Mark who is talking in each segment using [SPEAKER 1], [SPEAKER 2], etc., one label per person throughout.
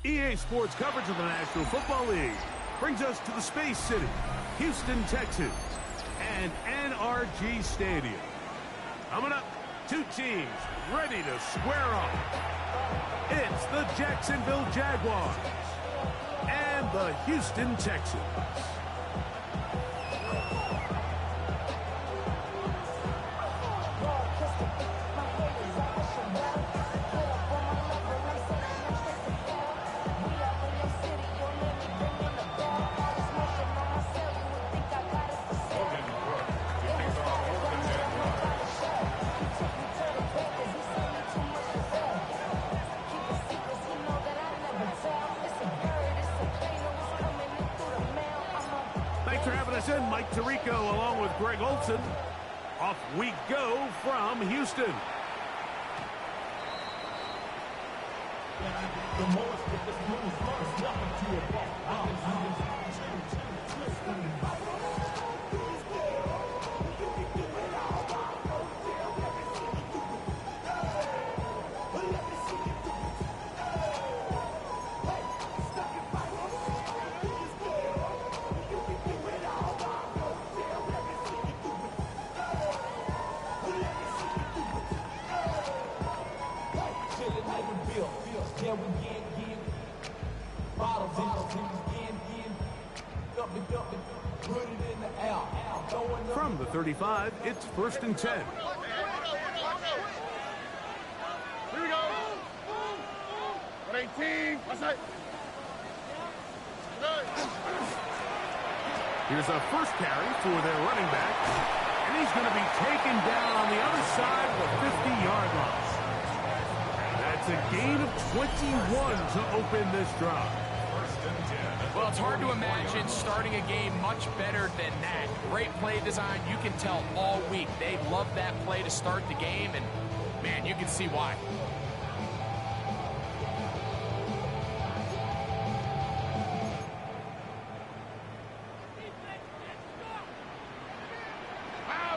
[SPEAKER 1] EA Sports coverage of the National Football League brings us to the Space City, Houston, Texas, and NRG Stadium. Coming up, two teams ready to square off. It's the Jacksonville Jaguars and the Houston Texans. Thanks for having us in, Mike Tirico, along with Greg Olson. Off we go from Houston. From the 35, it's 1st and 10.
[SPEAKER 2] Here we go. 18. What's that?
[SPEAKER 1] Here's a first carry for their running back, and he's going to be taken down on the other side of the 50-yard line. That's a gain of 21 to open this drive.
[SPEAKER 3] Well, it's hard to imagine starting a game much better than that. Great play design. You can tell all week they love that play to start the game, and, man, you can see why.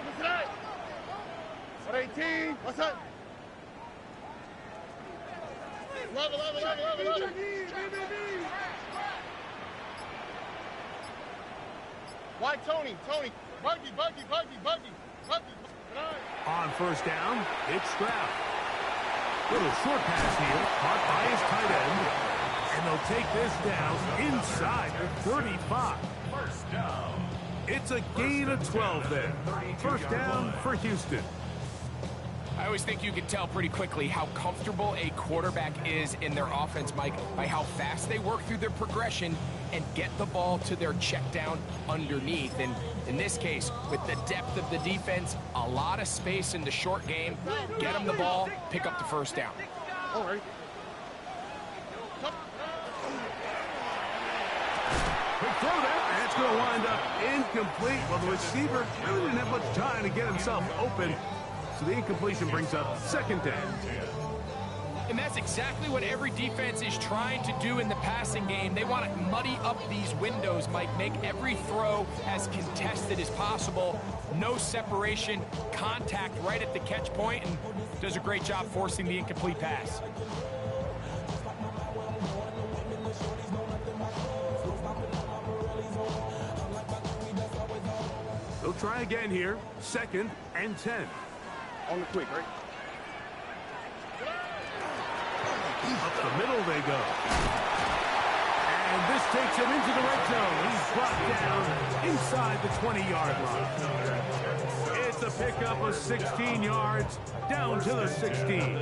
[SPEAKER 2] What's that? 18. What's that? Level. Why Tony? Buggy.
[SPEAKER 1] On first down, it's Stroud. Little short pass here, caught by his tight end. And they'll take this down inside the 35. First down. It's a gain of 12 there. First down for Houston.
[SPEAKER 3] I always think you can tell pretty quickly how comfortable a quarterback is in their offense, Mike, by how fast they work through their progression and get the ball to their check down underneath. And in this case, with the depth of the defense, a lot of space in the short game, get them the ball, pick up the first down.
[SPEAKER 2] All right.
[SPEAKER 1] Quick throw there, and it's going to wind up incomplete. Well, the receiver really didn't have much time to get himself open. So the incompletion brings up second down.
[SPEAKER 3] And that's exactly what every defense is trying to do in the passing game. They want to muddy up these windows, Mike, make every throw as contested as possible. No separation, contact right at the catch point, and does a great job forcing the incomplete pass.
[SPEAKER 1] They'll try again here, 2nd and 10.
[SPEAKER 2] On the quick, right?
[SPEAKER 1] Up the middle they go. And this takes him into the red zone. He's brought down inside the 20-yard line. It's a pickup of 16 yards down to the 16.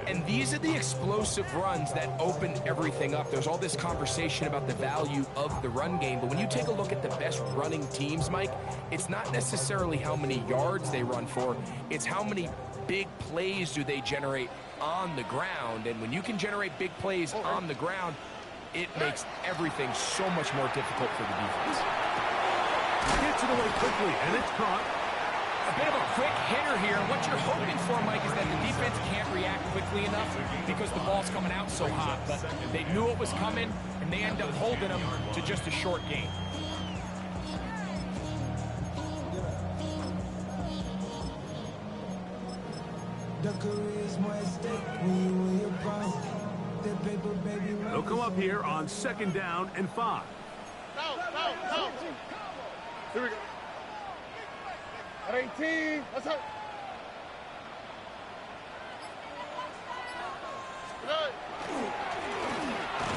[SPEAKER 3] And these are the explosive runs that open everything up. There's all this conversation about the value of the run game, but when you take a look at the best running teams, Mike, it's not necessarily how many yards they run for, it's how many big plays do they generate on the ground. And when you can generate big plays on the ground, it makes everything so much more difficult for the defense.
[SPEAKER 1] Gets it away quickly, and it's caught.
[SPEAKER 3] A bit of a quick hitter here. What you're hoping for, Mike, is that the defense can't react quickly enough because the ball's coming out so hot. But they knew it was coming, and they end up holding them to just a short gain.
[SPEAKER 4] The career's more at stake when you in your prime. That paper, baby,
[SPEAKER 1] come up here on 2nd down and 5.
[SPEAKER 2] Out. Here we go. At 18. Let's go.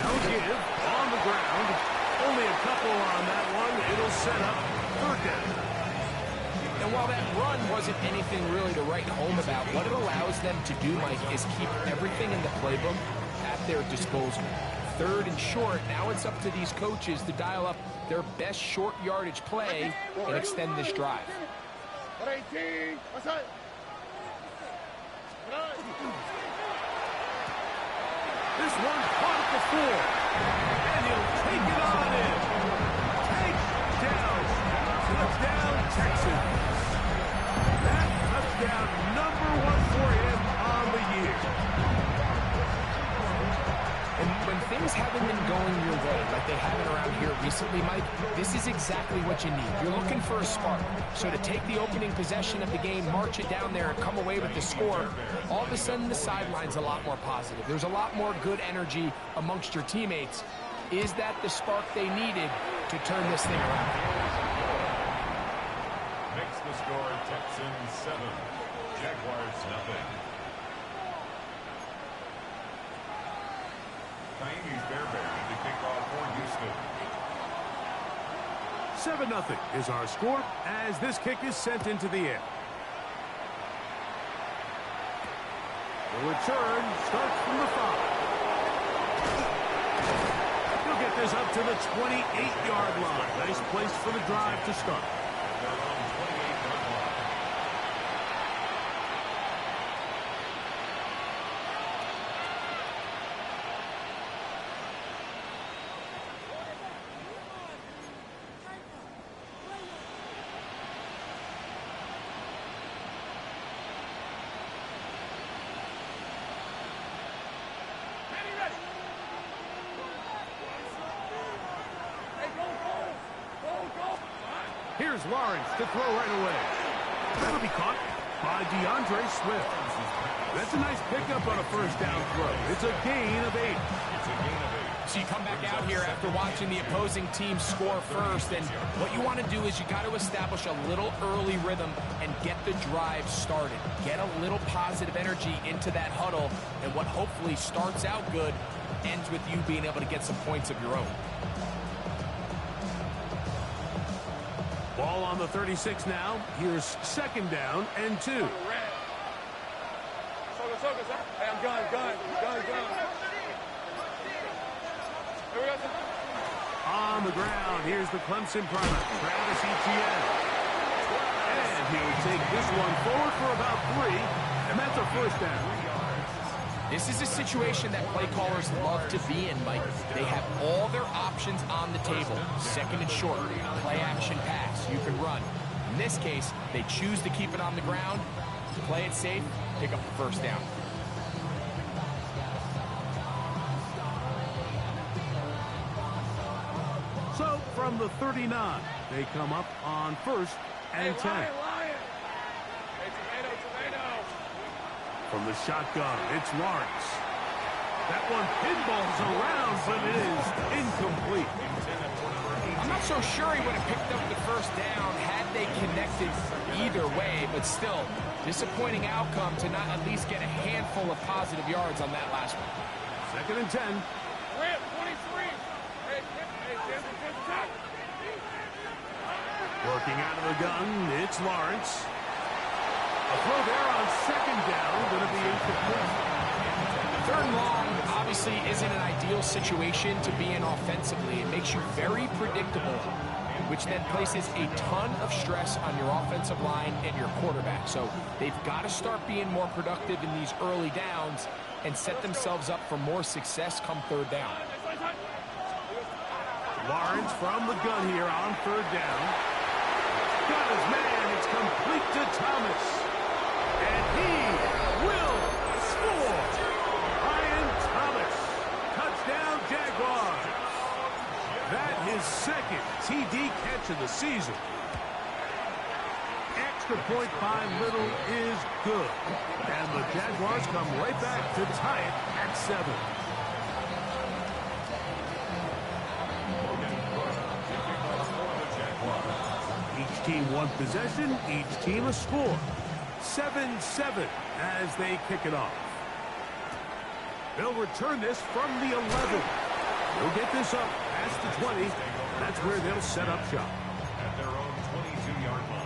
[SPEAKER 1] No give on the ground. Only a couple on that one. It'll set up 3rd down.
[SPEAKER 3] And while that run wasn't anything really to write home about, what it allows them to do, Mike, is keep everything in the playbook at their disposal. 3rd and short, now it's up to these coaches to dial up their best short yardage play and extend this drive.
[SPEAKER 2] At 18. Let's go.
[SPEAKER 1] This one caught at the 4. And he'll take it on in. Takedown. Touchdown, Texans. That touchdown number 1 for him on the year.
[SPEAKER 3] And when things haven't been going your way, like they haven't around here recently, Mike, this is exactly what you need. You're looking for a spark. So to take the opening possession of the game, march it down there, and come away with the score, all of a sudden the sideline's a lot more positive. There's a lot more good energy amongst your teammates. Is that the spark they needed to turn this thing around?
[SPEAKER 4] Makes the score Texans 7, Jaguars 0. Miami's Bearbears to kick off for Houston.
[SPEAKER 1] 7-0 is our score as this kick is sent into the air. The return starts from the 5. He'll get this up to the 28-yard line. Nice place for the drive to start.
[SPEAKER 4] They're on 28-yard line.
[SPEAKER 1] Here's Lawrence to throw right away. That'll be caught by DeAndre Swift. That's a nice pickup on a 1st down throw. It's a gain of 8.
[SPEAKER 3] So you come back out here after watching the opposing team score first, and what you want to do is you got to establish a little early rhythm and get the drive started. Get a little positive energy into that huddle, and what hopefully starts out good ends with you being able to get some points of your own.
[SPEAKER 1] Ball on the 36 now. Here's 2nd down and 2.
[SPEAKER 2] Hey, I'm gun. Here we go.
[SPEAKER 1] On the ground, here's the Clemson private, Travis Etienne. And he'll take this one forward for about 3, and that's a 1st down.
[SPEAKER 3] This is a situation that play callers love to be in, Mike. They have all their options on the table. 2nd and short, play action pass, you can run. In this case, they choose to keep it on the ground, play it safe, pick up the 1st down.
[SPEAKER 1] So from the 39, they come up on 1st and 10.
[SPEAKER 2] Hey, tomato.
[SPEAKER 1] From the shotgun, it's Lawrence. That one pinballs around, but it is incomplete.
[SPEAKER 3] I'm not so sure he would have picked up the 1st down had they connected either way, but still, disappointing outcome to not at least get a handful of positive yards on that last one.
[SPEAKER 1] 2nd and 10.
[SPEAKER 2] We're at 23.
[SPEAKER 1] Working out of the gun, it's Lawrence. A throw there on 2nd down, going to be incomplete.
[SPEAKER 3] 3rd and long obviously isn't an ideal situation to be in offensively. It makes you very predictable, which then places a ton of stress on your offensive line and your quarterback. So they've got to start being more productive in these early downs and set themselves up for more success come 3rd down.
[SPEAKER 1] Lawrence from the gun here on 3rd down. Got his man. It's complete to Thomas. And he will score. Ryan Thomas. Touchdown, Jaguars. That his 2nd TD catch of the season. Extra point by Little is good. And the Jaguars come right back to tie it at 7. team one possession, each team a score. 7-7 as they kick it off. They'll return this from the 11. They'll get this up past the 20. That's where they'll set up shop.
[SPEAKER 4] At their own 22-yard line.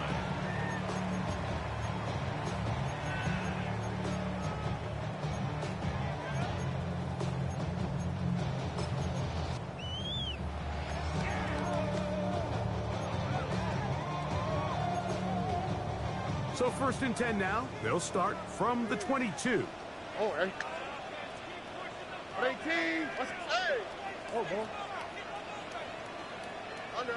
[SPEAKER 1] So 1st and 10 now. They'll start from the 22.
[SPEAKER 2] Oh, hey. 18. Hey. Oh, boy. Under.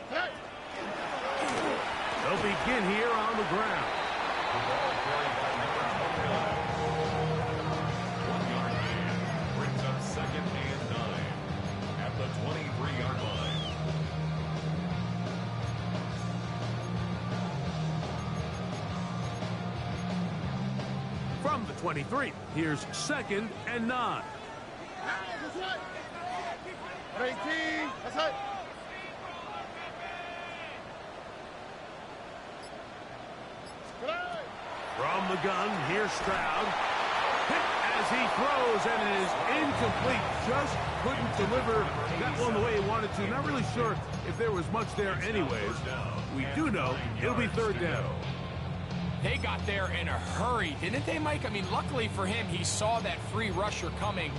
[SPEAKER 2] Hey.
[SPEAKER 1] They'll begin here on the ground.
[SPEAKER 4] The ball carried by number 29. 1 yard gain brings up 2nd and 9 at the 23-yard line.
[SPEAKER 1] From the 23, here's 2nd and 9.
[SPEAKER 2] That's right. 18. That's right.
[SPEAKER 1] From the gun, here's Stroud. Hit as he throws, and it is incomplete. Just couldn't deliver that one the way he wanted to. Not really sure if there was much there anyways. We do know it'll be 3rd down.
[SPEAKER 3] They got there in a hurry, didn't they, Mike? I mean, luckily for him, he saw that free rusher coming,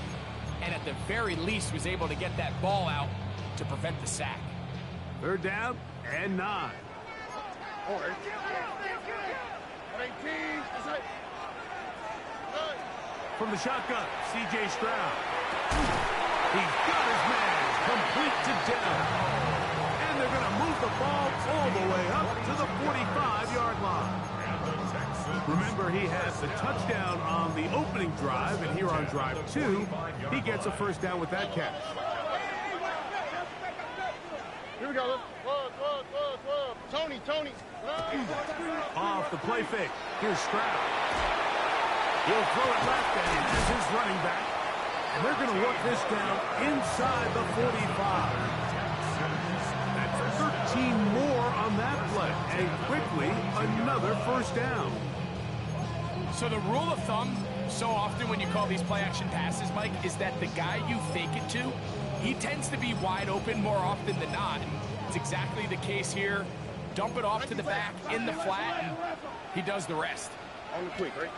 [SPEAKER 3] and at the very least was able to get that ball out to prevent the sack.
[SPEAKER 1] 3rd down and 9.
[SPEAKER 2] Oh, 18. That's right.
[SPEAKER 1] From the shotgun, C.J. Stroud. He's got his man complete to down. And they're going to move the ball all the way up to the 45-yard line. Remember, he has the touchdown on the opening drive, and here on drive 2, he gets a 1st down with that catch.
[SPEAKER 2] Here we go. Tony.
[SPEAKER 1] Off the play fake. Here's Stroud. He'll throw it left, and he has his running back. And they're going to work this down inside the 45. That's 13 more on that play. And quickly, another 1st down.
[SPEAKER 3] So the rule of thumb, so often when you call these play-action passes, Mike, is that the guy you fake it to, he tends to be wide open more often than not. It's exactly the case here. Dump it off to the back in the flat, and he does the rest.
[SPEAKER 2] On the quick, right?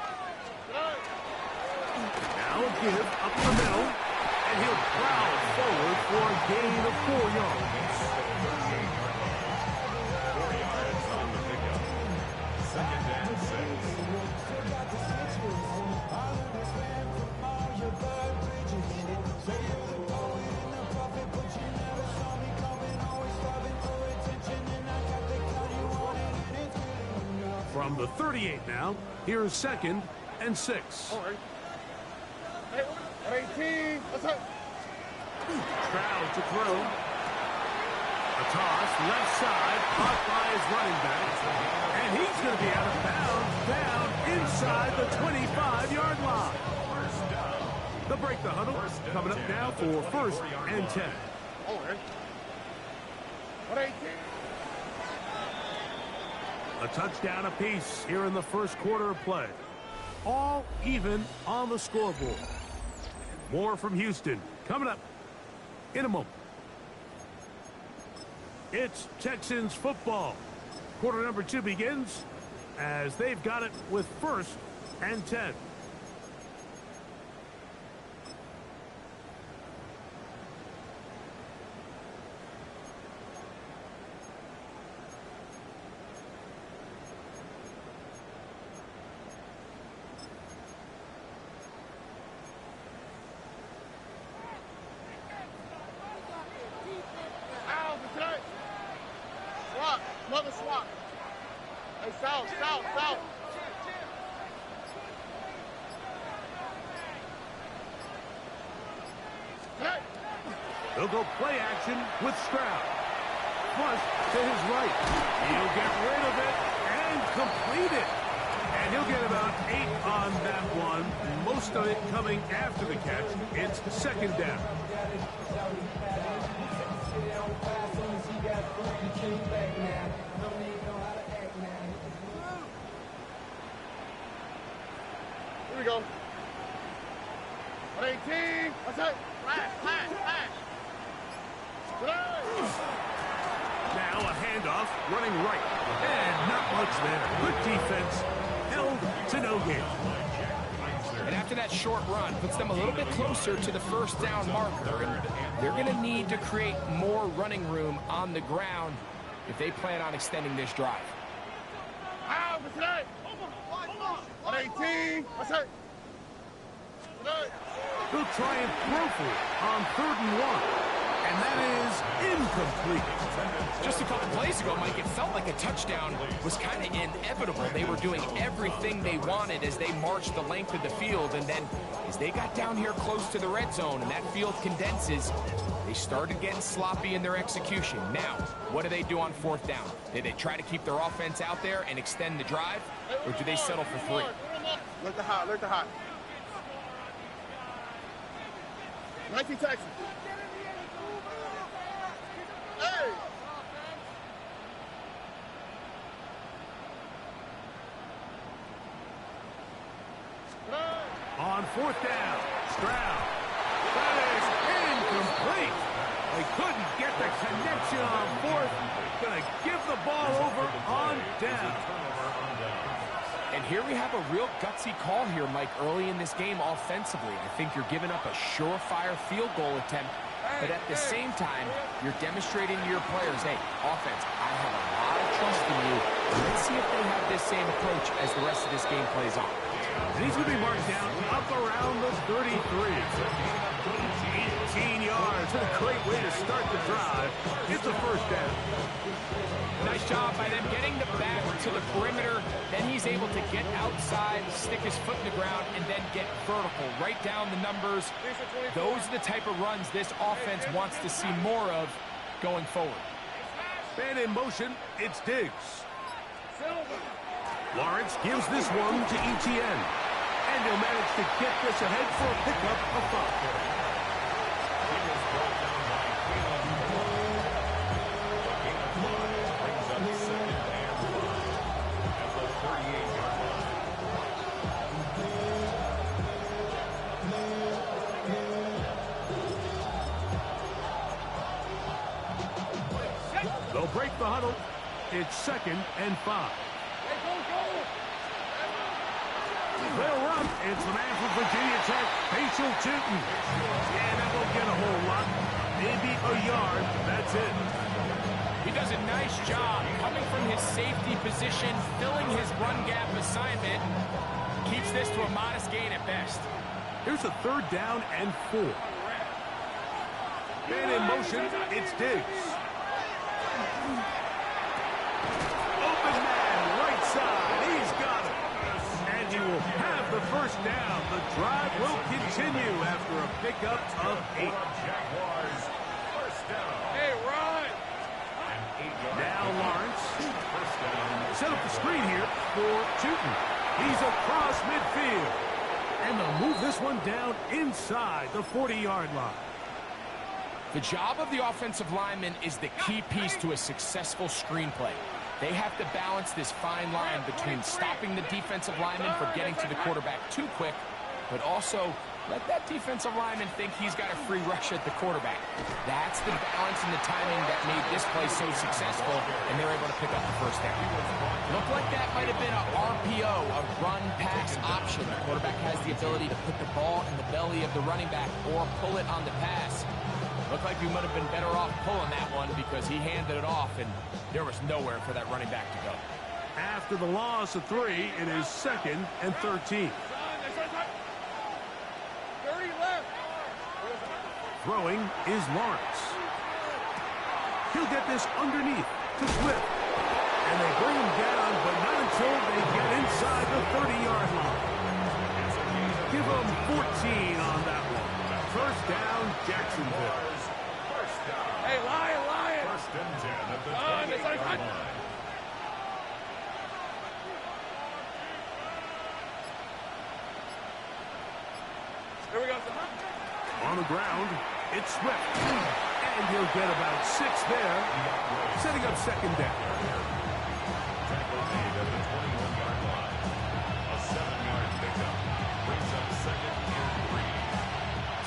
[SPEAKER 1] Now a give up the middle, and he'll prowl forward for a gain of 4 yards.
[SPEAKER 4] 4 yards on the pickup. 2nd and 6.
[SPEAKER 1] From the 38 now, here's 2nd and 6.
[SPEAKER 2] All right. Hey, 18. That's right.
[SPEAKER 1] Stroud to throw. A toss, left side, caught by his running back. And he's going to be out of bounds, down inside the 25-yard line. They'll break the huddle, coming up now for 1st and 10.
[SPEAKER 2] All right. 18.
[SPEAKER 1] A touchdown apiece here in the 1st quarter of play. All even on the scoreboard. More from Houston coming up in a moment. It's Texans football. Quarter number 2 begins as they've got it with 1st and 10.
[SPEAKER 2] Another swap. Hey, south. Hey.
[SPEAKER 1] They'll go play action with Stroud. Flush to his right. He'll get rid of it and complete it. And He'll get about 8 on that one, most of it coming after the catch. It's second down.
[SPEAKER 2] Here we go. 118. What's that? Flash.
[SPEAKER 1] Now a handoff, running right. And not much there. Good defense. Held to no gain.
[SPEAKER 3] And after that short run, puts them a little bit closer to the first down marker. And they're going to need to create more running room on the ground if they plan on extending this drive.
[SPEAKER 2] What's that? 118. What's that?
[SPEAKER 1] He'll try and throw for it on 3rd and 1. And that is incomplete.
[SPEAKER 3] Just a couple plays ago, Mike, it felt like a touchdown was kind of inevitable. They were doing everything they wanted as they marched the length of the field. And then as they got down here close to the red zone and that field condenses, they started getting sloppy in their execution. Now, what do they do on 4th down? Did they try to keep their offense out there and extend the drive? Or do they settle for 3?
[SPEAKER 2] Look the hot. 19 Texans. Hey!
[SPEAKER 1] On 4th down, Stroud. That is incomplete. They couldn't get the connection on 4th. Gonna give the ball over on down.
[SPEAKER 3] And here we have a real gutsy call here, Mike, early in this game offensively. I think you're giving up a surefire field goal attempt, but at the same time, you're demonstrating to your players, hey, offense, I have a lot of trust in you. Let's see if they have this same approach as the rest of this game plays on.
[SPEAKER 1] And he's going to be marked down up around the 33. 18 yards. What a great way to start the drive. It's a first down.
[SPEAKER 3] Nice job by them getting the back to the perimeter. Then he's able to get outside, stick his foot in the ground, and then get vertical. Right down the numbers. Those are the type of runs this offense wants to see more of going forward.
[SPEAKER 1] Man in motion, it's Diggs. Lawrence gives this one to Etienne. And he'll manage to get this ahead for a pickup of 5. They'll break the huddle. It's 2nd and 5. They'll run. It's the man from Virginia Tech, Facial Tootin. And that won't get a whole lot. Maybe a yard. That's it.
[SPEAKER 3] He does a nice job coming from his safety position, filling his run gap assignment. Keeps this to a modest gain at best.
[SPEAKER 1] Here's a 3rd down and 4. Man in motion. It's Diggs. Open man, right side. He's got it. And he will have the first down. The drive will continue after a pickup of 8.
[SPEAKER 4] Jaguars, first down.
[SPEAKER 2] Hey, run!
[SPEAKER 1] Now Lawrence.
[SPEAKER 4] First down.
[SPEAKER 1] Set up the screen here for Tootin. He's across midfield. And they'll move this one down inside the 40-yard line.
[SPEAKER 3] The job of the offensive lineman is the key piece to a successful screenplay. They have to balance this fine line between stopping the defensive lineman from getting to the quarterback too quick, but also let that defensive lineman think he's got a free rush at the quarterback. That's the balance and the timing that made this play so successful, and they're able to pick up the first down. Looked like that might have been a RPO, a run-pass option. The quarterback has the ability to put the ball in the belly of the running back or pull it on the pass. Looked like we might have been better off pulling that one because he handed it off, and there was nowhere for that running back to go.
[SPEAKER 1] After the loss of 3, it is 2nd and 13.
[SPEAKER 2] 30 left.
[SPEAKER 1] Throwing is Lawrence. He'll get this underneath to Swift. And they bring him down, but not until they get inside the 30-yard line. Give them 14 on that one. First down, Jacksonville.
[SPEAKER 4] First down.
[SPEAKER 2] Hey, Lion!
[SPEAKER 4] First and 10 at the
[SPEAKER 2] Run,
[SPEAKER 4] 28-yard line.
[SPEAKER 1] On the ground, it's Swift. And he'll get about 6 there, setting up second down.
[SPEAKER 4] Tackle made at the 21-yard line. A 7-yard pickup brings up second and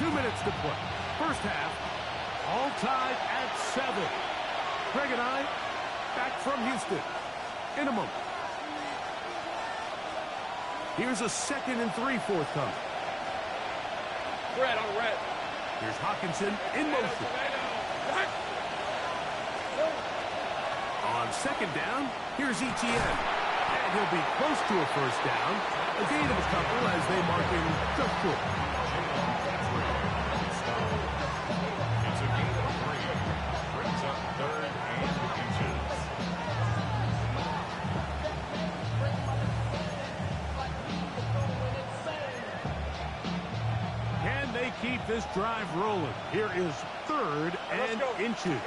[SPEAKER 4] 3.
[SPEAKER 1] 2 minutes to play. First half, all tied at 7. Greg and I back from Houston in a moment. Here's a 2nd and 3 forthcoming.
[SPEAKER 2] Red on red.
[SPEAKER 1] Here's Hawkinson in motion. On second down, here's Etienne. And he'll be close to a first down. A gain of a couple as they mark him just short.
[SPEAKER 4] It's a gain of 3. Brings up 3rd and inches.
[SPEAKER 1] Can they keep this drive rolling? Here is 3rd and inches.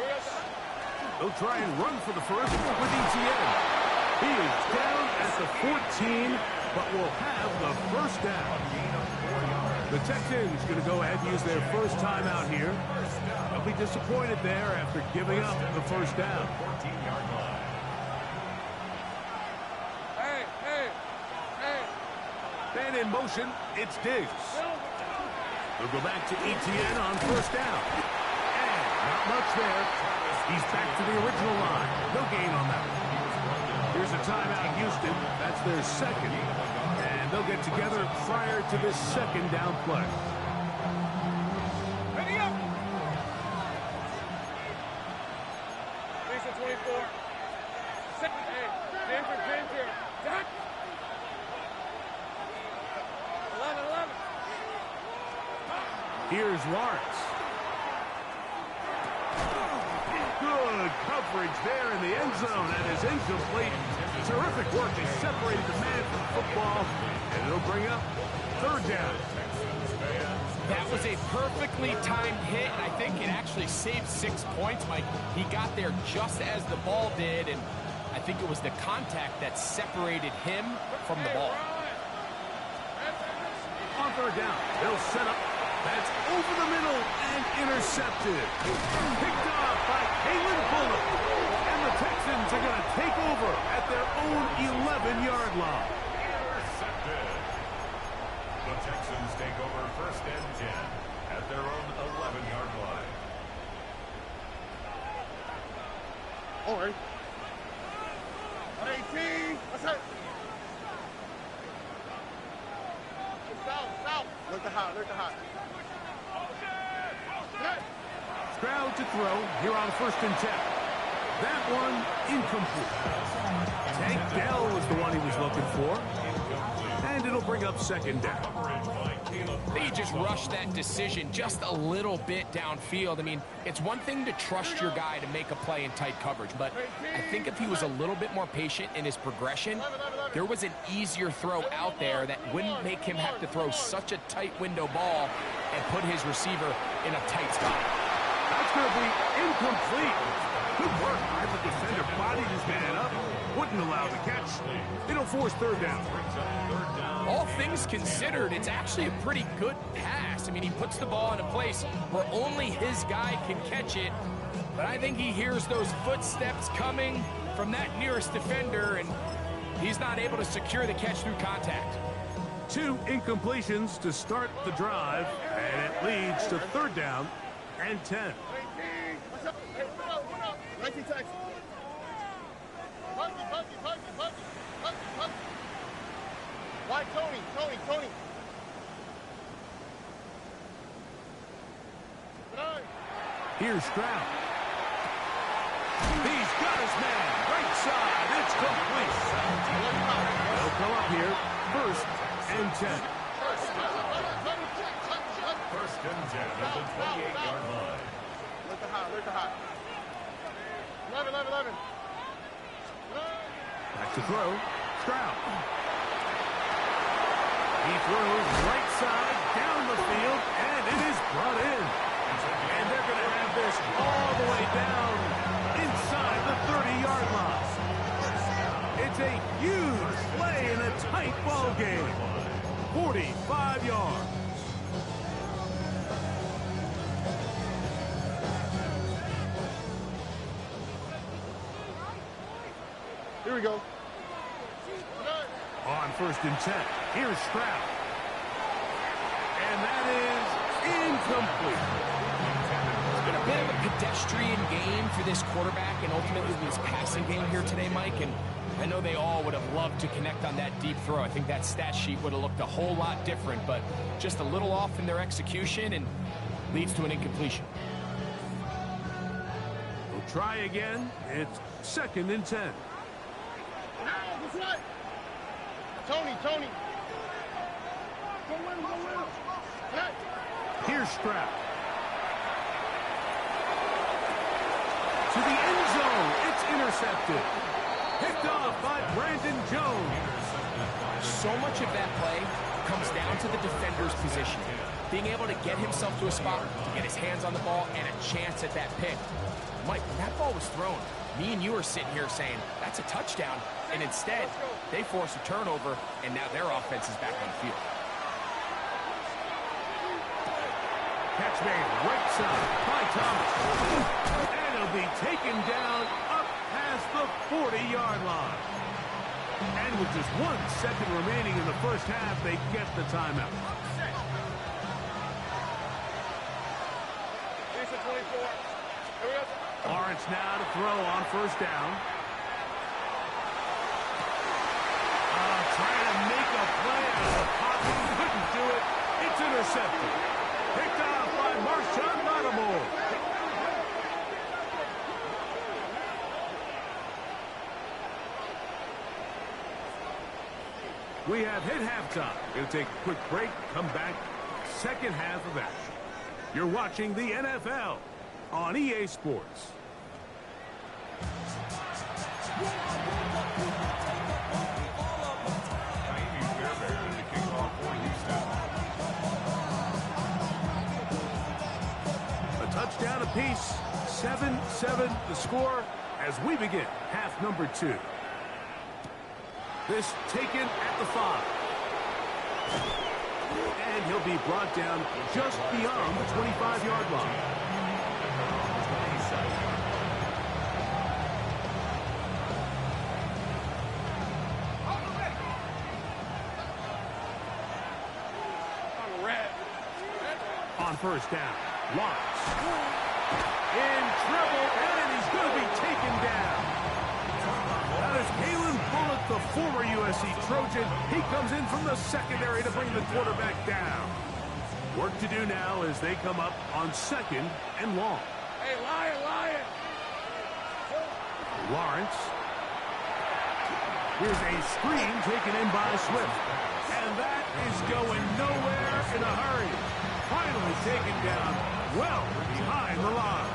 [SPEAKER 1] They'll try and run for the first with Etienne. He is down at the 14, but will have the first down. The Texans going to go ahead and use their first timeout here. They'll be disappointed there after giving up the first down.
[SPEAKER 4] 14-yard line.
[SPEAKER 2] Hey.
[SPEAKER 1] Then in motion, it's Diggs. They'll go back to Etienne on first down. And not much there. He's back to the original line. No gain on that one. Here's a timeout, Houston. That's their second. And they'll get together prior to this second down play.
[SPEAKER 2] Ready up. Lisa 24. Second, Danger. Jack. 11.
[SPEAKER 1] Here's Lawrence. Good coverage there in the end zone. That is incomplete. Terrific work. They separated the man from the football, and it'll bring up 3rd down.
[SPEAKER 3] That was a perfectly timed hit, and I think it actually saved 6 points, Mike. He got there just as the ball did, and I think it was the contact that separated him from the ball.
[SPEAKER 1] On 3rd down, they'll set up. That's over the middle and intercepted. Picked off by Kalen Bullock. And the Texans are going to take over at their own 11-yard line.
[SPEAKER 4] Intercepted. The Texans take over 1st and 10 at their own 11-yard line.
[SPEAKER 2] All right. 18. What's that? South. Look the hot.
[SPEAKER 1] Stroud to throw here on 1st and 10. That one incomplete. Tank Dell was the one he was looking for. And it'll bring up 2nd down.
[SPEAKER 3] They just rushed that decision just a little bit downfield. I mean, it's one thing to trust your guy to make a play in tight coverage, but I think if he was a little bit more patient in his progression, there was an easier throw out there that wouldn't make him have to throw such a tight window ball and put his receiver in a tight spot.
[SPEAKER 1] That's going to be incomplete. Good work by the defender. Bodied his man up. Wouldn't allow the catch. It'll force 3rd down.
[SPEAKER 3] All things considered, it's actually a pretty good pass. I mean, he puts the ball in a place where only his guy can catch it. But I think he hears those footsteps coming from that nearest defender, and he's not able to secure the catch through contact.
[SPEAKER 1] 2 incompletions to start the drive, and it leads to 3rd down and 10.
[SPEAKER 2] 19. What's up? Hey, what up? 19 Texas. Punky. Why, Tony?
[SPEAKER 1] Here's Stroud. He's got his man. Right side. It's complete. They'll come up here. 1st and 10.
[SPEAKER 4] 1st and 10 at the 28-yard line.
[SPEAKER 2] Look the hot. 11.
[SPEAKER 1] Back to throw. Stroud. He throws right side down the field, and it is brought in. And they're going to have this all the way down inside the 30-yard line. It's a huge play in a tight ball game. 45 yards.
[SPEAKER 2] we go.
[SPEAKER 1] On 1st and 10, here's Stroud. And that is incomplete.
[SPEAKER 3] It's been a bit of a pedestrian game for this quarterback and ultimately this passing game here today, Mike. And I know they all would have loved to connect on that deep throw. I think that stat sheet would have looked a whole lot different, but just a little off in their execution and leads to an incompletion.
[SPEAKER 1] We'll try again. It's 2nd and 10.
[SPEAKER 2] That's right. Tony. Go win. Hey.
[SPEAKER 1] Here's Stroud. To the end zone. It's intercepted. Picked off by Brandon Jones.
[SPEAKER 3] So much of that play comes down to the defender's position. Being able to get himself to a spot, to get his hands on the ball, and a chance at that pick. Mike, when that ball was thrown, me and you are sitting here saying, that's a touchdown. And instead, they force a turnover, and now their offense is back on the field.
[SPEAKER 1] Catch made right side by Thomas. And it'll be taken down up past the 40-yard line. And with just 1 second remaining in the first half, they get the timeout. Lawrence now to throw on 1st down. Trying to make a play out of the pocket. Couldn't do it. It's intercepted. Picked off by Marshawn Lattimore. We have hit halftime. Going to take a quick break. Come back. Second half of action. You're watching the NFL on EA Sports. A touchdown apiece. 7-7 the score as we begin half number 2. This taken at the 5. And he'll be brought down just beyond the 25-yard line. On 1st down, Lawrence in trouble, and he's going to be taken down. That is Kalen Bullock, the former USC Trojan. He comes in from the secondary to bring the quarterback down. Work to do now as they come up on 2nd and long.
[SPEAKER 2] Hey, Lion.
[SPEAKER 1] Lawrence. Here's a screen taken in by Swift. And that is going nowhere in a hurry. Finally taken down well behind the line.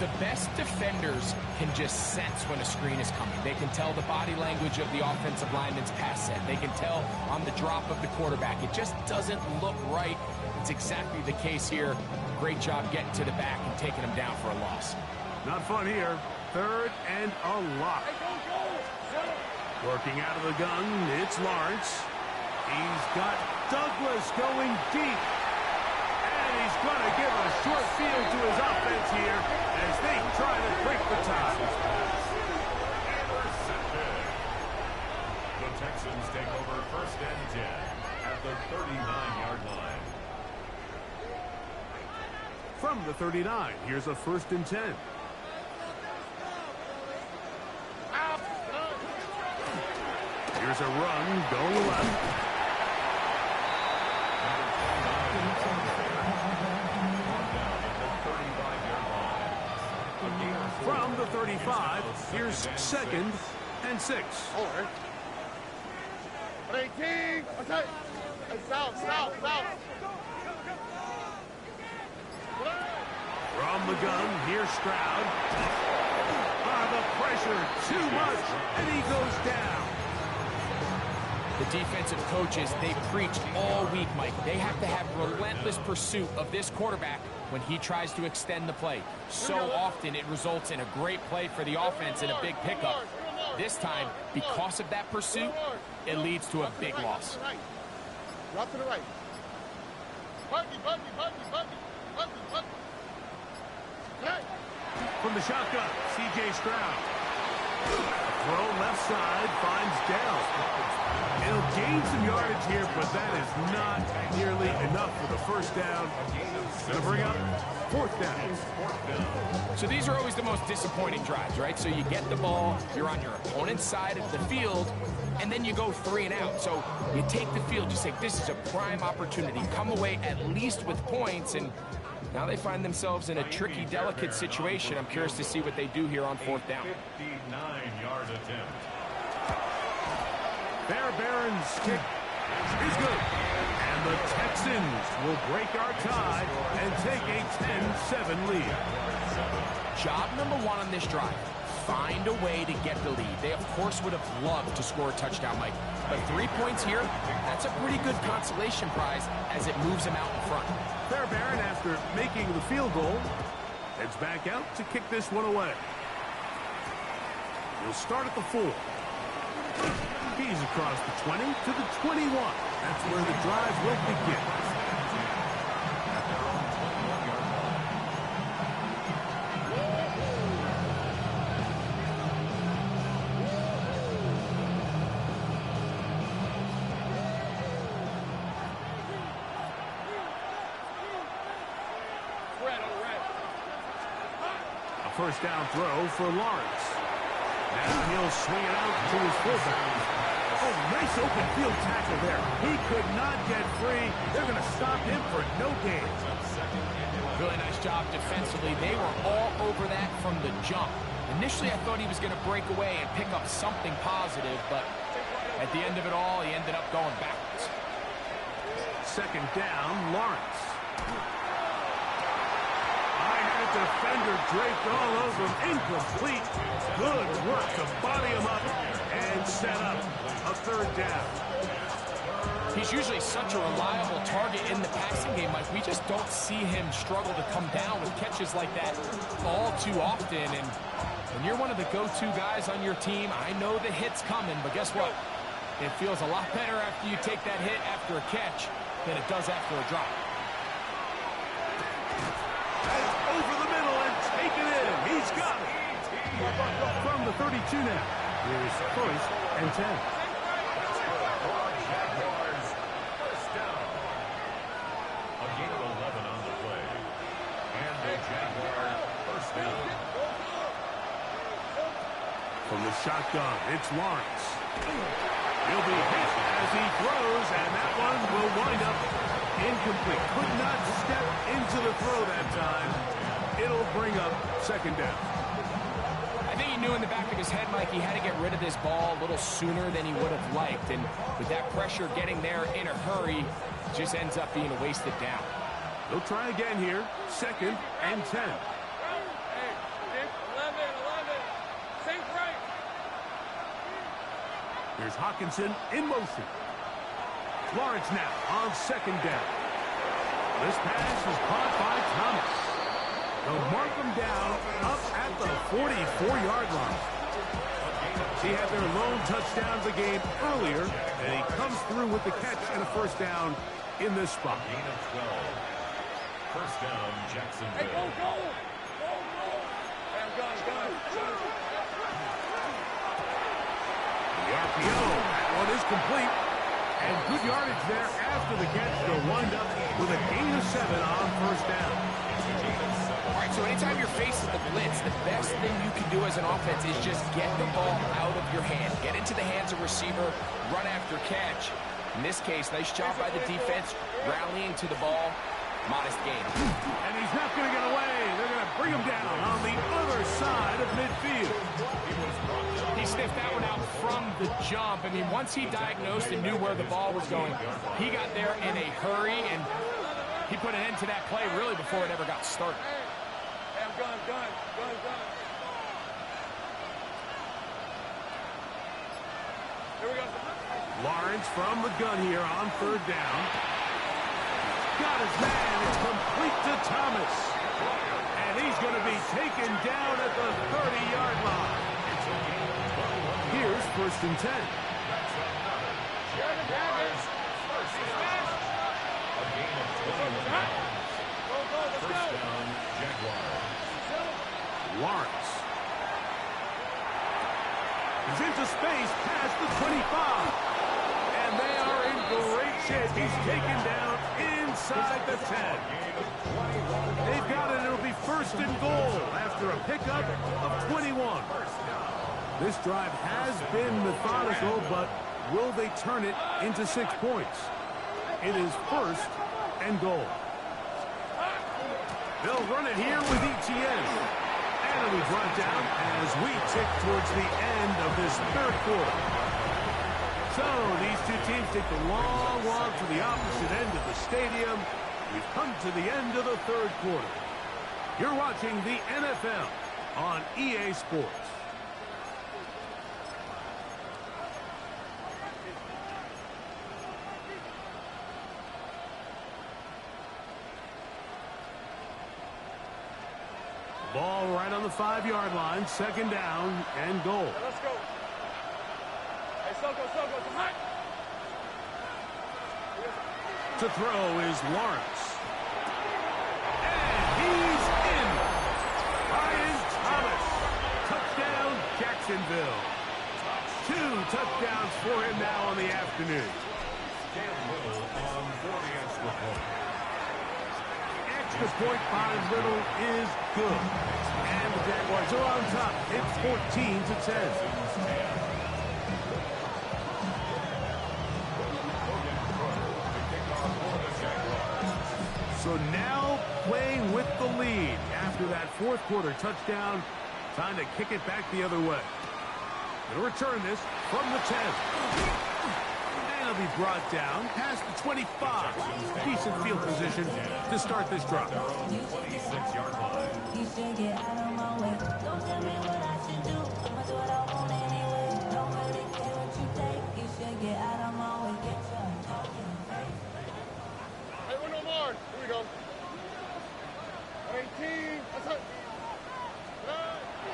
[SPEAKER 3] The best defenders can just sense when a screen is coming. They can tell the body language of the offensive lineman's pass set. They can tell on the drop of the quarterback. It just doesn't look right. It's exactly the case here. Great job getting to the back and taking him down for a loss.
[SPEAKER 1] Not fun here. 3rd and a lot. Working out of the gun, it's Lawrence. He's got Douglas going deep. And he's going to give a short field to his offense here as they try to break the tie.
[SPEAKER 4] The Texans take over 1st and 10 at the 39-yard line.
[SPEAKER 1] From the 39, here's a 1st and 10. Here's a run going left. From the 35, here's 2nd and 6.
[SPEAKER 2] All right. 18. Okay. South.
[SPEAKER 1] From the gun, here's Stroud. The pressure, too much, and he goes down.
[SPEAKER 3] The defensive coaches, they preach all week, Mike. They have to have relentless pursuit of this quarterback when he tries to extend the play. So often it results in a great play for the offense and a big pickup. This time, because of that pursuit, it leads to a big loss.
[SPEAKER 2] Drop to the right. Buggy.
[SPEAKER 1] From the shotgun, C.J. Stroud. Throw left side, finds Dell. He'll gain some yardage here, but that is not nearly enough for the first down. Going to bring up fourth down.
[SPEAKER 3] So these are always the most disappointing drives, right? So you get the ball, you're on your opponent's side of the field, and then you go 3 and out. So you take the field, you say, this is a prime opportunity. Come away at least with points, and now they find themselves in a tricky, delicate situation. I'm curious to see what they do here on fourth down.
[SPEAKER 4] 59-yard attempt.
[SPEAKER 1] Fairbairn's kick is good. And the Texans will break our tie and take a 10-7 lead.
[SPEAKER 3] Job number 1 on this drive, find a way to get the lead. They, of course, would have loved to score a touchdown, Mike. But 3 points here, that's a pretty good consolation prize as it moves them out in front.
[SPEAKER 1] Fairbairn, after making the field goal, heads back out to kick this one away. We'll start at the 4. He's across the 20 to the 21. That's where the drive will begin. A first down throw for Lawrence. Now he'll swing it out to his fullback. Oh, nice open field tackle there. He could not get free. They're going to stop him for no gain.
[SPEAKER 3] Really nice job defensively. They were all over that from the jump. Initially, I thought he was going to break away and pick up something positive, but at the end of it all, he ended up going backwards.
[SPEAKER 1] Second down, Lawrence. I had a defender draped all over him. Incomplete. Good work to body him up and set up a third down.
[SPEAKER 3] He's usually such a reliable target in the passing game, Mike. We just don't see him struggle to come down with catches like that all too often. And when you're one of the go-to guys on your team, I know the hit's coming, but guess what? It feels a lot better after you take that hit after a catch than it does after a drop.
[SPEAKER 1] Over the middle and take it in. He's got it. From the 32 now. Here's first and 10. From the shotgun, it's Lawrence. He'll be hit as he throws, and that one will wind up incomplete. Could not step into the throw that time. It'll bring up second down.
[SPEAKER 3] I think he knew in the back of his head, Mike, he had to get rid of this ball a little sooner than he would have liked. And with that pressure getting there in a hurry, just ends up being a wasted down.
[SPEAKER 1] They'll try again here. Second and 10. Here's Hawkinson in motion. Lawrence now on second down. This pass is caught by Thomas. They'll mark him down up at the 44-yard line. He had their lone touchdown of the game earlier, and he comes through with the catch and a first down in this spot.
[SPEAKER 4] Gain of 12. First down, Jacksonville.
[SPEAKER 2] Hey, go! Hey, go!
[SPEAKER 1] The RPO, that one is complete. And good yardage there after the catch. They'll wind up with a gain of 7 on first down.
[SPEAKER 3] All right, so anytime you're facing the blitz, the best thing you can do as an offense is just get the ball out of your hand. Get into the hands of receiver, run after catch. In this case, nice job by the defense, rallying to the ball. Modest gain.
[SPEAKER 1] And he's not going to get away. They're going to bring him down on the other side of midfield.
[SPEAKER 3] He sniffed that one out from the jump. I mean, once he diagnosed and knew where the ball was going, he got there in a hurry, and he put an end to that play really before it ever got started.
[SPEAKER 2] Hey, I'm gone. Here we go.
[SPEAKER 1] Lawrence from the gun here on third down. Got his man. It's complete to Thomas. And he's going to be taken down at the 30-yard line. Here's first and 10. Lawrence. He's into space past the 25. And they are in great shape. He's taken down inside the 10. They've got it. It'll be first and goal after a pickup of 21. This drive has been methodical, but will they turn it into 6 points? It is first and goal. They'll run it here with Etienne. And it'll be brought down as we tick towards the end of this third quarter. So these two teams take the long walk to the opposite end of the stadium. We've come to the end of the third quarter. You're watching the NFL on EA Sports. Ball right on the 5-yard line, second down and goal.
[SPEAKER 2] Let's go. Hey, Soko, come on.
[SPEAKER 1] To throw is Lawrence. And he's in. Brian Thomas. Touchdown, Jacksonville. 2 touchdowns for him now on the afternoon. Extra point by Little is good. And the Jaguars are on top. It's 14-10. So now playing with the lead after that fourth quarter touchdown. Time to kick it back the other way. They'll return this from the 10. And it'll be brought down past the 25. Decent field position to start this drive.
[SPEAKER 4] 26-yard line.
[SPEAKER 5] You should get out of my way. Don't tell me what I should do. I'ma do what I want anyway. Don't really care what you think. You should get out of my way. Get your talking face.
[SPEAKER 2] Hey, one more. Here we go. 18. That's it.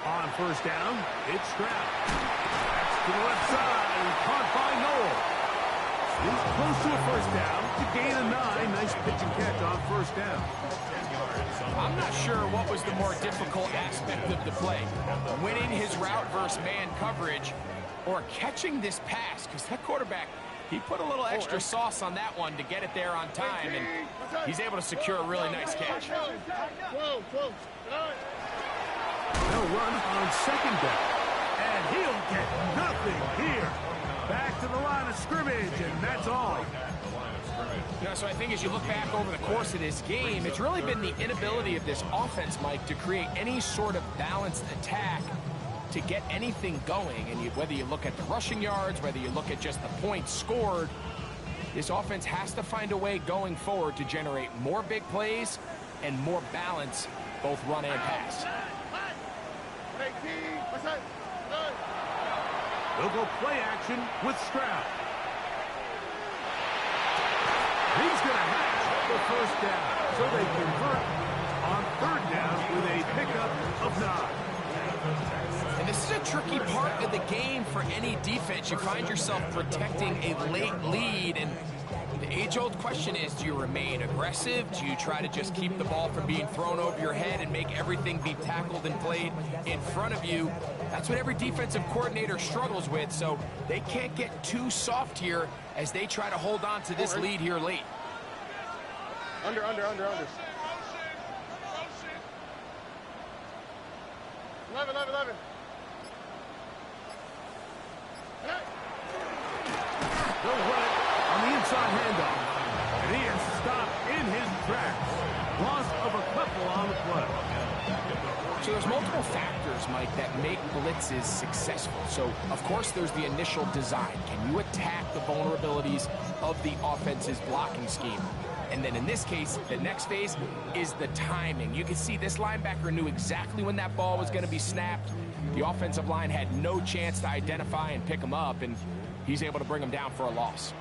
[SPEAKER 1] On first down, it's Stroud. That's to the left side and caught by Noel. He's close to a first down to gain a 9. Nice pitch and catch on first down.
[SPEAKER 3] I'm not sure what was the more difficult aspect of the play. Winning his route versus man coverage or catching this pass, because that quarterback, he put a little extra sauce on that one to get it there on time, and he's able to secure a really nice catch.
[SPEAKER 2] 12.
[SPEAKER 1] They'll run on second down. And he'll get nothing here. Back to the line of scrimmage, and that's all.
[SPEAKER 3] So I think as you look back over the course of this game, it's really been the inability of this offense, Mike, to create any sort of balanced attack to get anything going. And whether you look at the rushing yards, whether you look at just the points scored, this offense has to find a way going forward to generate more big plays and more balance, both run and pass.
[SPEAKER 2] 18. What's that?
[SPEAKER 1] They'll go play action with Stroud. He's going to hatch the first down. So they convert on third down with a pickup of 9.
[SPEAKER 3] And this is a tricky part of the game for any defense. You find yourself protecting a late lead, and the age-old question is, do you remain aggressive? Do you try to just keep the ball from being thrown over your head and make everything be tackled and played in front of you? That's what every defensive coordinator struggles with, so they can't get too soft here as they try to hold on to this lead here late.
[SPEAKER 2] Under. 11.
[SPEAKER 1] They'll run it on the inside handoff. And he is stopped in his tracks. Loss of a couple on the play.
[SPEAKER 3] So there's multiple factors, Mike, that make blitzes successful. So, of course, there's the initial design. Can you attack the vulnerabilities of the offense's blocking scheme? And then in this case, the next phase is the timing. You can see this linebacker knew exactly when that ball was going to be snapped. The offensive line had no chance to identify and pick him up, and he's able to bring him down for a loss.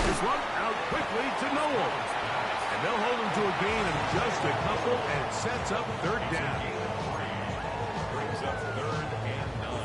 [SPEAKER 1] This one out quickly to Noel. And they'll hold him to a gain of just a couple and sets up third down.
[SPEAKER 4] Brings up third and 9.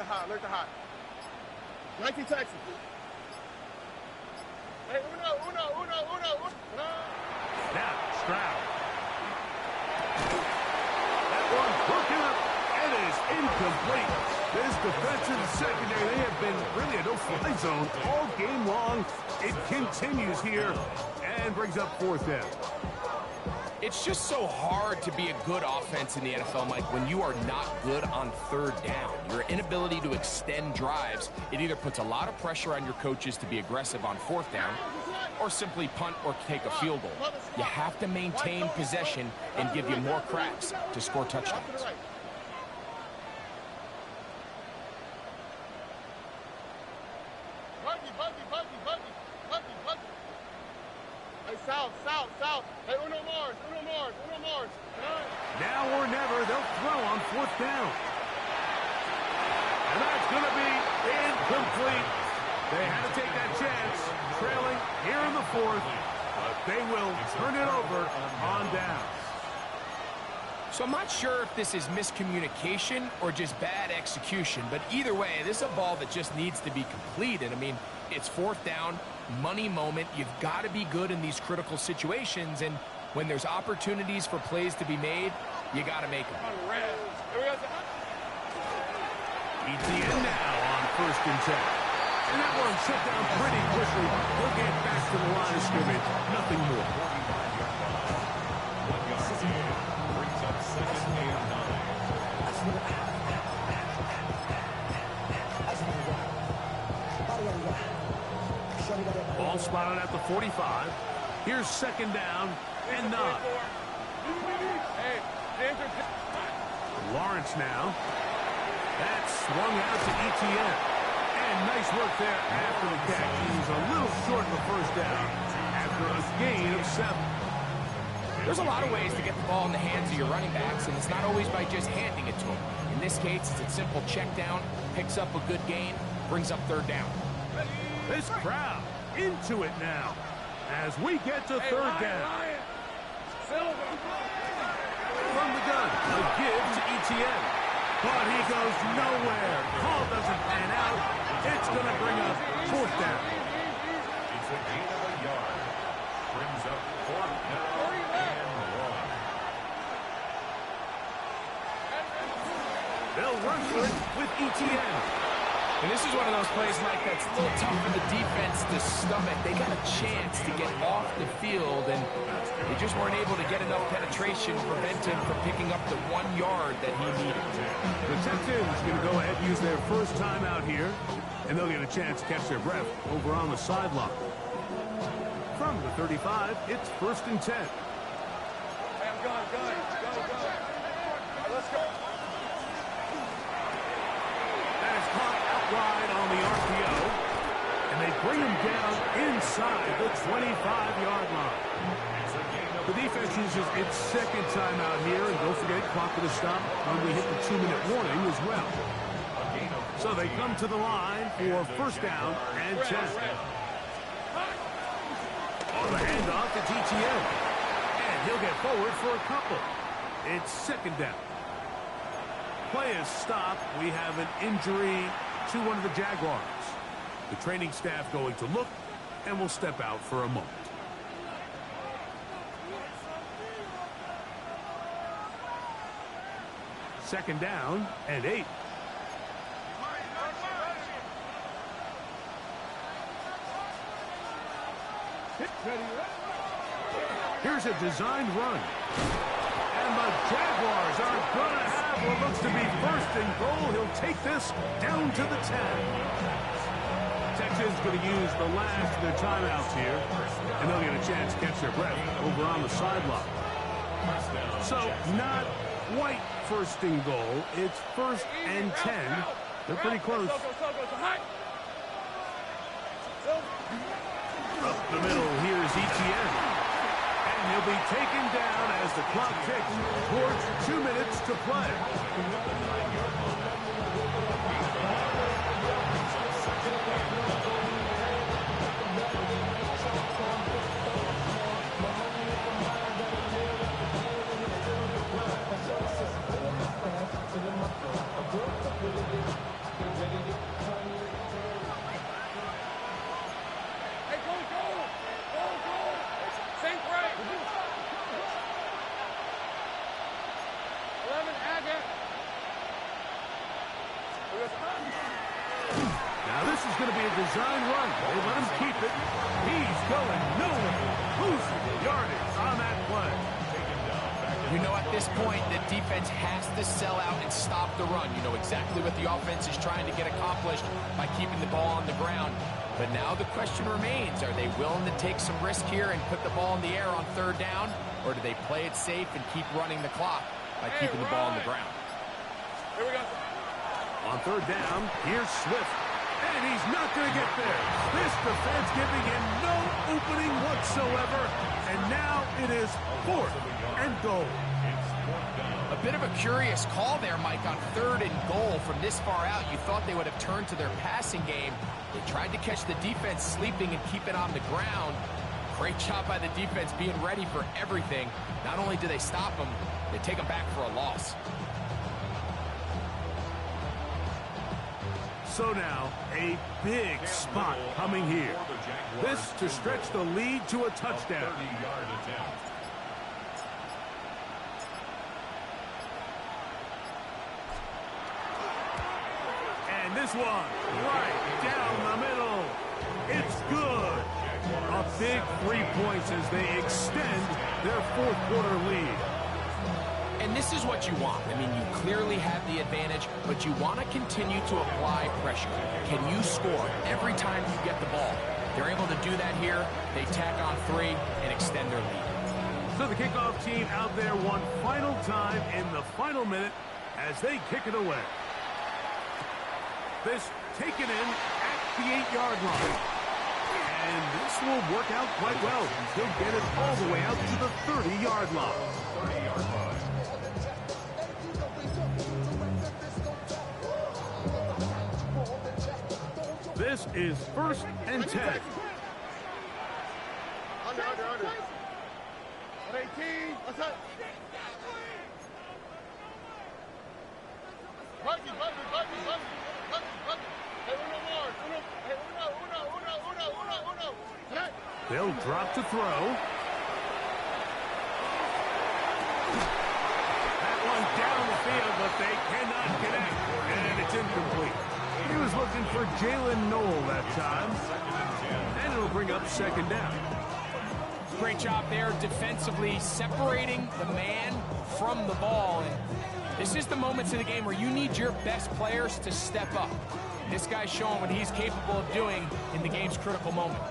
[SPEAKER 2] alert the hot. 19 Texas. Hey, uno.
[SPEAKER 1] Now, Stroud. That one broken up and is incomplete. This defensive secondary, they have been really a no-fly zone all game long. It continues here and brings up fourth down.
[SPEAKER 3] It's just so hard to be a good offense in the NFL, Mike, when you are not good on third down. Your inability to extend drives, it either puts a lot of pressure on your coaches to be aggressive on fourth down or simply punt or take a field goal. You have to maintain possession and give you more cracks to score touchdowns.
[SPEAKER 2] Hey, south. Hey, Uno Mars.
[SPEAKER 1] Now or never, they'll throw on fourth down. And that's going to be incomplete. They had to take that chance, trailing here in the fourth, but they will turn it over on down.
[SPEAKER 3] So I'm not sure if this is miscommunication or just bad execution, but either way, this is a ball that just needs to be completed. I mean, it's fourth down, money moment. You've got to be good in these critical situations, and when there's opportunities for plays to be made, you got to make them.
[SPEAKER 1] ETN now on 1st and 10. And that one shut down pretty quickly. He'll get back to the line of scrimmage. Nothing more.
[SPEAKER 4] 1 yard gain. Brings up second and 9.
[SPEAKER 1] Ball spotted at the 45. Here's second down and 9. Lawrence now. That's swung out to ETN. And nice work there after the catch. He's a little short of the first down after a gain of 7.
[SPEAKER 3] There's a lot of ways to get the ball in the hands of your running backs, and it's not always by just handing it to them. In this case, it's a simple check down, picks up a good gain, brings up third down.
[SPEAKER 1] This crowd into it now as we get to third down. From the gun, a give to ETN. But he goes nowhere. Call doesn't pan out. It's going to bring up fourth down.
[SPEAKER 4] It's a gain of a yard. Brings up fourth down and 1.
[SPEAKER 1] They'll run for it with ETN.
[SPEAKER 3] And this is one of those plays, Mike, that's a little tough for the defense to stomach. They got a chance to get off the field, and they just weren't able to get enough penetration to prevent him from picking up the 1 yard that he needed.
[SPEAKER 1] The Texans going to go ahead and use their first time out here, and they'll get a chance to catch their breath over on the sideline. From the 35, it's 1st and 10.
[SPEAKER 2] Go. Let's go.
[SPEAKER 1] That is caught outside on the RPO, and they bring him down inside the 25-yard line. The defense uses its second time out here, and don't forget, clock to the stop when we hit the 2-minute warning as well. So they come to the line for first down and 10. On the handoff, it's ETN. And he'll get forward for a couple. It's second down. Play is stopped. We have an injury to one of the Jaguars. The training staff going to look, and will step out for a moment. Second down and 8. Here's a designed run. And the Jaguars are going to have what looks to be 1st and goal. He'll take this down to the 10. Texans going to use the last of their timeouts here, and they'll get a chance to catch their breath over on the sideline. So not quite 1st and goal. It's 1st and 10. They're pretty close. Up the middle, here's ETN. And he'll be taken down as the clock ticks towards 2 minutes to play. Now this is going to be a design run. They let him keep it. He's going nowhere. Losing yardage on that play.
[SPEAKER 3] You know, at this point, the defense has to sell out and stop the run. You know exactly what the offense is trying to get accomplished by keeping the ball on the ground. But now the question remains, are they willing to take some risk here and put the ball in the air on third down? Or do they play it safe and keep running the clock by keeping the ball on the ground?
[SPEAKER 2] Here we go.
[SPEAKER 1] On third down, here's Swift. And he's not going to get there. This defense giving him no opening whatsoever. And now it is 4th and goal.
[SPEAKER 3] A bit of a curious call there, Mike, on 3rd and goal from this far out. You thought they would have turned to their passing game. They tried to catch the defense sleeping and keep it on the ground. Great job by the defense being ready for everything. Not only do they stop them, they take them back for a loss.
[SPEAKER 1] So now, a big spot coming here. This to stretch the lead to a touchdown. And this one, right down the middle. It's good. A big 3 points as they extend their 4th quarter lead.
[SPEAKER 3] And this is what you want. I mean, you clearly have the advantage, but you want to continue to apply pressure. Can you score every time you get the ball? They're able to do that here. They tack on 3 and extend their lead.
[SPEAKER 1] So the kickoff team out there one final time in the final minute as they kick it away. This taken in at the 8-yard line. And this will work out quite well. He'll get it all the way out to the 30-yard line.
[SPEAKER 4] 30-yard line.
[SPEAKER 1] This is 1st and 10.
[SPEAKER 2] Under. 18. Outside. Buggy. Hey, uno more. Hey, uno. Hey.
[SPEAKER 1] They'll drop to throw. That one down the field, but they cannot connect. And it's incomplete. He was looking for Jalen Noel that time. And it'll bring up 2nd down.
[SPEAKER 3] Great job there defensively, separating the man from the ball. And this is the moments of the game where you need your best players to step up. This guy's showing what he's capable of doing in the game's critical moment.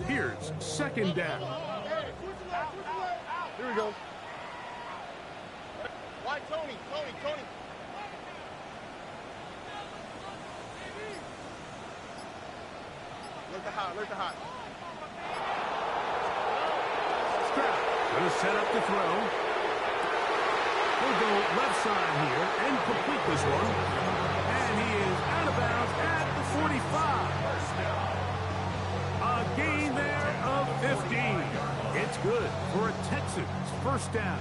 [SPEAKER 1] Here's 2nd down.
[SPEAKER 2] Here we go. Why Tony? Look the hot.
[SPEAKER 1] Stroud gonna set up to throw. He'll go left side here and complete this one. And he is out of bounds at the 45. A gain there of 15. It's good for a Texans 1st down.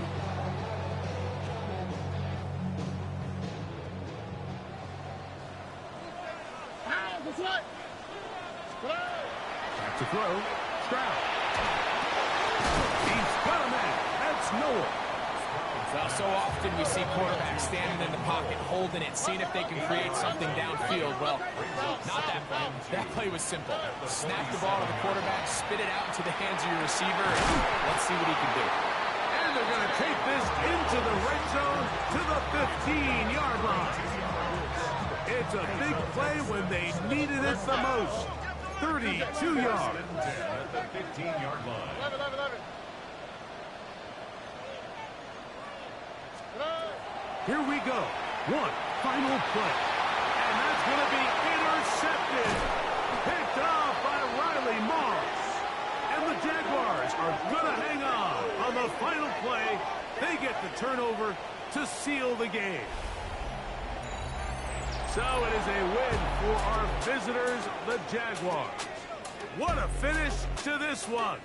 [SPEAKER 1] Back to throw. Stroud. He's got a man. That's Noah.
[SPEAKER 3] Well, so often we see quarterbacks standing in the pocket, holding it, seeing if they can create something downfield. Well, not that play. That play was simple. Snap the ball to the quarterback, spit it out into the hands of your receiver, and let's see what he can do.
[SPEAKER 1] And they're going to take this into the red zone to the 15-yard line. It's a big play when they needed it the most. 32 yards.
[SPEAKER 4] At the 15-yard line.
[SPEAKER 2] 11.
[SPEAKER 1] Here we go. One final play. And that's going to be intercepted. Picked off by Riley Moss. And the Jaguars are going to hang on the final play. They get the turnover to seal the game. So it is a win for our visitors, the Jaguars. What a finish to this one.